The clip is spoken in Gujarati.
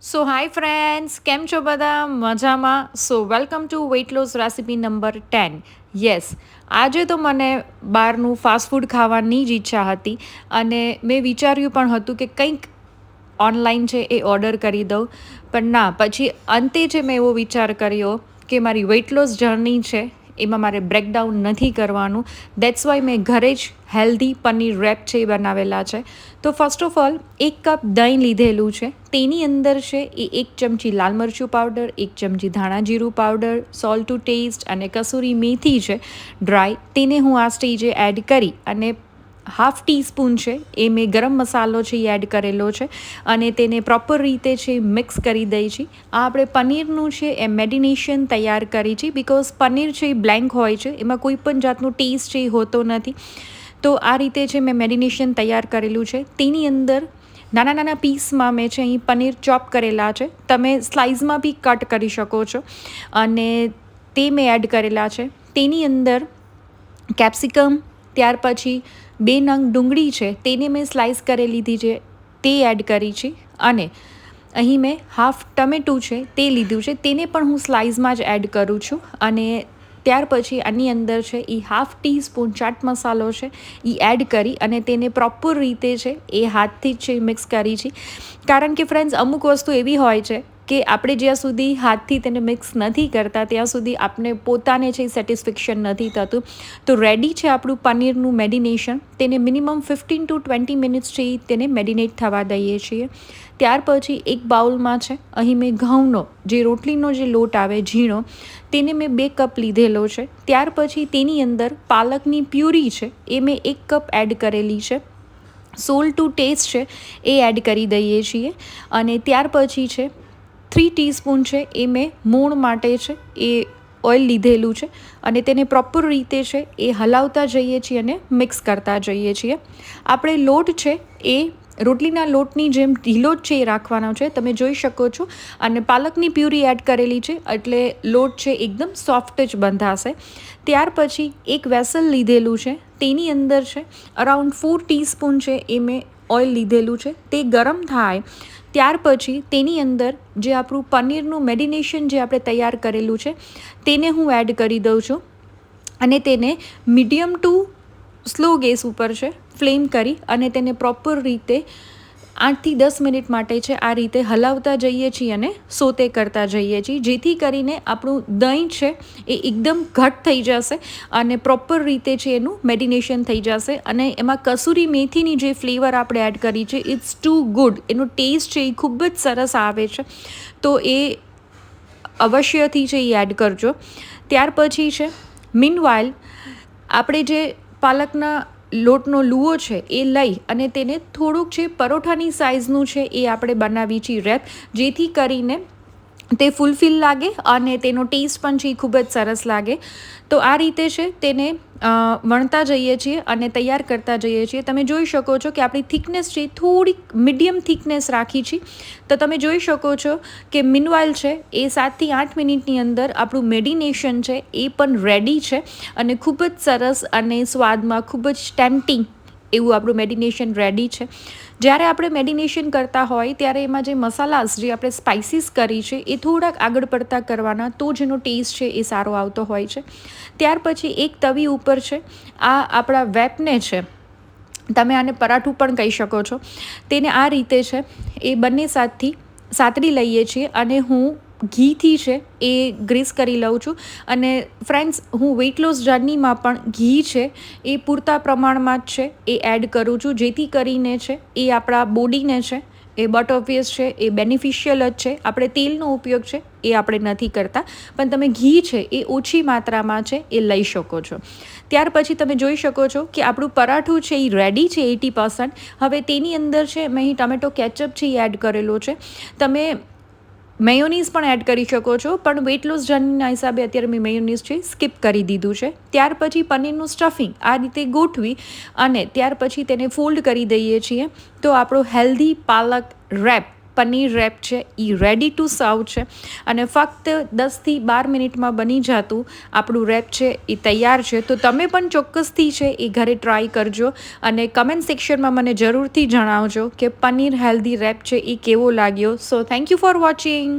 સો હાય ફ્રેન્ડ્સ, કેમ છો બધા? મજામાં? So welcome to weight loss recipe number 10. Yes, આજે તો મને બહારનું ફાસ્ટ ફૂડ ખાવાની જ ઈચ્છા હતી અને મેં વિચાર્યું પણ હતું કે કંઈક ઓનલાઈન છે એ ઓર્ડર કરી દઉં, પણ ના, પછી અંતે છે મેં એવો વિચાર કર્યો કે મારી વેઇટ લોસ જર્ની છે એમાં મારે બ્રેકડાઉન નથી કરવાનું. દેટ્સ વાય મેં ઘરે જ હેલ્ધી પનીર રેપ છે એ બનાવેલા છે. તો ફર્સ્ટ ઓફ ઓલ 1 કપ દહીં લીધેલું છે. તેની અંદર છે એ 1 ચમચી લાલ મરચું પાવડર, 1 ચમચી ધાણા જીરું પાવડર, સોલ્ટ ટુ ટેસ્ટ અને કસૂરી મેથી છે ડ્રાય, તેને હું આ સ્ટેજે એડ કરી અને હાફ ટીસ્પૂન છે એ મેં ગરમ મસાલો છે એ એડ કરેલો છે અને તેને પ્રોપર રીતે છે મિક્સ કરી દઈ છે. આ આપણે પનીરનું છે એ મેડિનેશન તૈયાર કરી છે, બિકોઝ પનીર છે એ બ્લેન્ક હોય છે, એમાં કોઈ પણ જાતનું ટેસ્ટ છે એ હોતો નથી. તો આ રીતે છે મેં મેડિનેશન તૈયાર કરેલું છે. તેની અંદર નાના નાના પીસમાં મેં છે અહીં પનીર ચોપ કરેલા છે, તમે સ્લાઇસમાં બી કટ કરી શકો છો અને તે મેં એડ કરેલા છે. તેની અંદર કેપ્સિકમ, ત્યાર પછી 2 નંગ ડુંગળી છે તેને મેં સ્લાઇસ કરી લીધી છે, તે એડ કરી છે અને અહીં મેં હાફ ટમેટું છે તે લીધું છે, તેને પણ હું સ્લાઇસમાં જ એડ કરું છું. અને ત્યાર પછી આની અંદર છે એ હાફ ટીસ્પૂન ચાટ મસાલો છે એ એડ કરી અને તેને પ્રોપર રીતે છે એ હાથથી જ છે મિક્સ કરી છે. કારણ કે ફ્રેન્ડ્સ, અમુક વસ્તુ એવી હોય છે કે આપણે જ્યાં સુધી હાથથી તેને મિક્સ નથી કરતા ત્યાં સુધી આપણે પોતાને છે સેટિસ્ફેક્શન નથી થતું. તો રેડી છે આપણું પનીરનું મેડિનેશન, તેને મિનિમમ 15 to 20 મિનિટ્સ છે તેને મેડિનેટ થવા દઈએ છીએ. ત્યાર પછી એક બાઉલમાં છે અહીં મેં ઘઉંનો જે રોટલીનો જે લોટ આવે ઝીણો, તેને મેં 2 કપ લીધેલો છે. ત્યાર પછી તેની અંદર પાલકની પ્યુરી છે એ મેં 1 કપ એડ કરેલી છે. સોલ્ટ ટુ ટેસ્ટ છે એ એડ કરી દઈએ છીએ અને ત્યાર પછી છે 3 ટીસ્પૂન છે એ મેં મોણ માટે છે એ ઓઇલ લીધેલું છે અને તેને પ્રોપર રીતે છે એ હલાવતા જઈએ છીએ અને મિક્સ કરતા જઈએ છીએ. આપણે લોટ છે એ રોટલીના લોટની જેમ ઢીલો જ છે એ રાખવાનો છે, તમે જોઈ શકો છો, અને પાલકની પ્યુરી એડ કરેલી છે એટલે લોટ છે એકદમ સોફ્ટ જ બંધાશે. ત્યાર પછી એક વેસલ લીધેલું છે, તેની અંદર છે અરાઉન્ડ 4 ટીસ્પૂન છે એ મેં ઓઇલ લીધેલું છે. તે ગરમ થાય ત્યાર પછી તેની અંદર જે આપણું પનીરનું મેડિનેશન જે આપણે તૈયાર કરેલું છે તેને હું એડ કરી દઉં છું અને તેને મીડિયમ ટુ સ્લો ગેસ ઉપર છે ફ્લેમ કરી અને તેને પ્રોપર રીતે 8 થી 10 મિનિટ માટે છે આ રીતે હલાવતા જઈએ છીએ અને સોતે કરતા જઈએ છીએ, જેથી કરીને આપણું દહીં છે એ એકદમ ઘટ થઈ જશે અને પ્રોપર રીતે છે એનું મેડિનેશન થઈ જશે. અને એમાં કસૂરી મેથીની જે ફ્લેવર આપણે એડ કરી છે, ઇટ્સ ટુ ગુડ, એનો ટેસ્ટ છે એ ખૂબ જ સરસ આવે છે, તો એ અવશ્યથી છે એ એડ કરજો. ત્યાર પછી છે મીનવાઇલ આપણે જે પાલકના લોટનો લુઓ છે એ લઈ અને તેને થોડુંક છે પરોઠાની સાઇઝનું છે એ આપણે બનાવી છીએ રેપ, જેથી કરીને તે ફૂલફિલ લાગે અને તેનો ટેસ્ટ પણ છે એ ખૂબ જ સરસ લાગે. તો આ રીતે છે તેને વણતા જઈએ છીએ અને તૈયાર કરતા જઈએ છીએ. તમે જોઈ શકો છો કે આપણી થિકનેસ છે થોડીક મીડિયમ થિકનેસ રાખી છે, તો તમે જોઈ શકો છો કે મીનવાઇલ છે એ 7 થી 8 મિનિટની અંદર આપણું મેડિનેશન છે એ પણ રેડી છે અને ખૂબ જ સરસ અને સ્વાદમાં ખૂબ જ ટેમ્પટિંગ એવું આપણું મેડિનેશન રેડી છે. જ્યારે આપણે મેડિનેશન કરતા હોય ત્યારે એમાં જે મસાલાસ જે આપણે સ્પાઇસીસ કરી છે એ થોડાક આગળ પડતા કરવાના, તો જેનો ટેસ્ટ છે એ સારો આવતો હોય છે. ત્યાર પછી એક તવી ઉપર છે આ આપણા વેપને છે, તમે આને પરાઠું પણ કહી શકો છો, તેને આ રીતે છે એ બંને સાથથી સાતડી લઈએ છીએ અને હું ઘીથી છે એ ગ્રીસ કરી લઉં છું. અને ફ્રેન્ડ્સ, હું વેઇટ લોસ જર્નીમાં પણ ઘી છે એ પૂરતા પ્રમાણમાં જ છે એ એડ કરું છું, જેથી કરીને છે એ આપણા બોડીને છે એ બટ ઓબ્વિયસ છે એ બેનિફિશિયલ જ છે. આપણે તેલનો ઉપયોગ છે એ આપણે નથી કરતા, પણ તમે ઘી છે એ ઓછી માત્રામાં છે એ લઈ શકો છો. ત્યાર પછી તમે જોઈ શકો છો કે આપણું પરાઠું છે એ રેડી છે 80%. હવે તેની અંદર છે મેં અહીં ટમેટો કેચઅપ છે એ એડ કરેલો છે, તમે મેયોનીઝ પણ એડ કરી શકો છો, પણ વેઇટ લોસ જર્નીના હિસાબે અત્યારે મેં મેયોનીઝ છે સ્કીપ કરી દીધું છે. ત્યાર પછી પનીરનું સ્ટફિંગ આ રીતે ગોઠવી અને ત્યાર પછી તેને ફોલ્ડ કરી દઈએ છીએ, તો આપણો હેલ્ધી પાલક રેપ પનીર રેપ છે એ રેડી ટુ સર્વ છે અને ફક્ત 10 થી 12 મિનિટમાં બની જતું આપણું રેપ છે એ તૈયાર છે. તો તમે પણ ચોક્કસથી છે એ ઘરે ટ્રાય કરજો અને કમેન્ટ સેક્શનમાં મને જરૂરથી જણાવજો કે પનીર હેલ્ધી રેપ છે એ કેવો લાગ્યો. So thank you for watching.